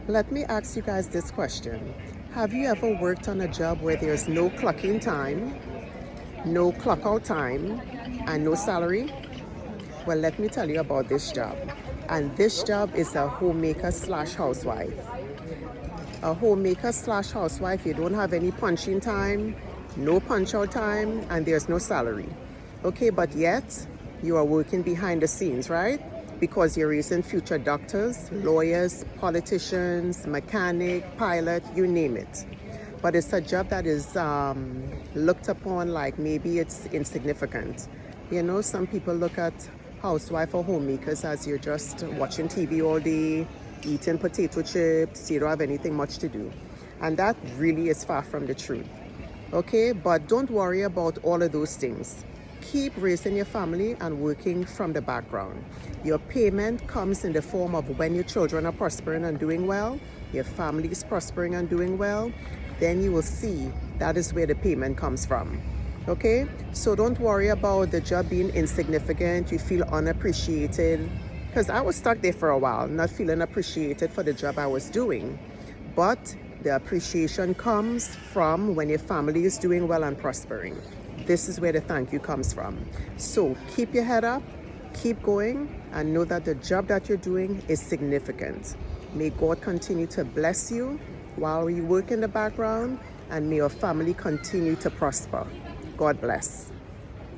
Let me ask you guys this question. Have you ever worked on a job where there's no clocking time, no clock out time, and no salary? Well, let me tell you about this job. And this job is a homemaker slash housewife. A homemaker slash housewife, you don't have any punching time, no punch out time, and there's no salary. Okay, but yet you are working behind the scenes, right? Because you're raising future doctors, lawyers, politicians, mechanic, pilot, you name it. But it's a job that is looked upon like maybe it's insignificant. You know, some people look at housewife or homemakers as you're just watching TV all day, eating potato chips, you don't have anything much to do. And that really is far from the truth. Okay, but don't worry about all of those things. Keep raising your family and working from the background. Your payment comes in the form of when your children are prospering and doing well, your family is prospering and doing well, then you will see that is where the payment comes from. Okay, so don't worry about the job being insignificant, you feel unappreciated, because I was stuck there for a while, not feeling appreciated for the job I was doing. But the appreciation comes from when your family is doing well and prospering. This is where the thank you comes from. So keep your head up, keep going, and know that the job that you're doing is significant. May God continue to bless you while you work in the background, and may your family continue to prosper. God bless.